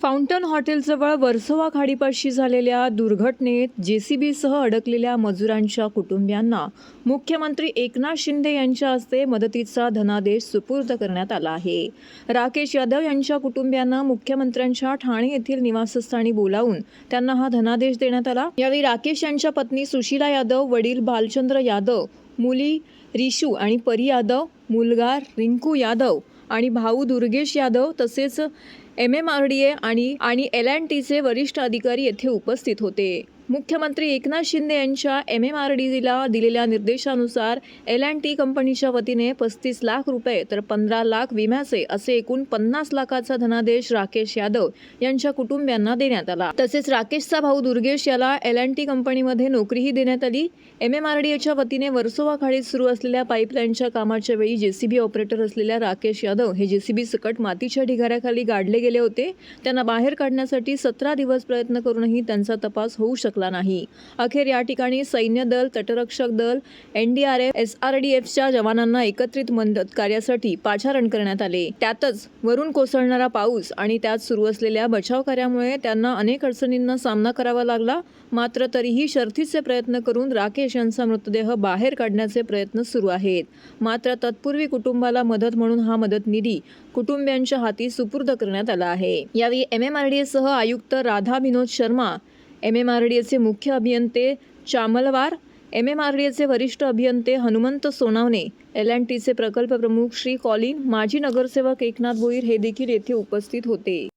Fountain हॉटेलजवळ Versova खाडीपाशी झालेल्या दुर्घटनेत जेसीबीसह अडकलेल्या मजुरांच्या कुटुंबियांना मुख्यमंत्री एकनाथ शिंदे यांच्या हस्ते मदतीचा धनादेश सुपूर्द करण्यात आला आहे. राकेश यादव यांच्या कुटुंबियांना मुख्यमंत्र्यांच्या ठाणे येथील निवासस्थानी बोलावून त्यांना हा धनादेश देण्यात आला. यावेळी राकेश यांच्या पत्नी सुशीला यादव, वडील भालचंद्र यादव, मुली रिशू आणि परी यादव, मुलगा रिंकू यादव आणि भाऊ दुर्गेश यादव तसेच MMRDA आणि L&Tचे वरिष्ठ अधिकारी येथे उपस्थित होते. मुख्यमंत्री एकनाथ शिंदे यांच्या MMRDAला दिलेल्या निर्देशानुसार L&T कंपनीच्या वतीने 35 लाख रुपये तर 15 लाख विम्याचे असे एकूण 50 लाखाचा धनादेश राकेश यादव यांच्या कुटुंबियांना देण्यात आला. तसेच राकेशचा भाऊ दुर्गेश याला L&T कंपनीमध्ये नोकरीही देण्यात आली. MMRDAच्या वतीने वर्सोवा खाडीत सुरू असलेल्या पाईपलाईनच्या कामाच्या वेळी जेसीबी ऑपरेटर असलेल्या राकेश यादव हे जेसीबी सकट मातीच्या ढिगाऱ्याखाली गाडले गेले होते. त्यांना बाहेर काढण्यासाठी 17 दिवस प्रयत्न करूनही त्यांचा तपास होऊ शकला नाही. अखेर या ठिकाणी सैन्य दल, तटरक्षक दल, NDRF, SRDFच्या जवानांना एकत्रित मदत कार्यासाठी पाचारण करण्यात आले. त्यातच वरून कोसळणारा पाऊस आणि त्यात सुरू असलेल्या बचाव कार्यामुळे त्यांना अनेक अडचणींना सामना करावा लागला. मात्र तरीही शर्थीचे प्रयत्न करून राकेश यांचा मृतदेह बाहेर काढण्याचे प्रयत्न सुरू आहेत. मात्र तत्पूर्वी कुटुंबाला मदत म्हणून हा मदत निधी कुटुंबियांच्या हाती सुपूर्द करण्यात आला आहे. यावेळी MMRDAसह आयुक्त राधा विनोद शर्मा, MMRDAचे मुख्य अभियंते चामलवार, MMRDAचे वरिष्ठ अभियंते हनुमंत सोनावणे, L&Tचे प्रकल्प प्रमुख श्री कॉलिन, माजी नगरसेवक एकनाथ भोईर हे देखील येथे उपस्थित होते.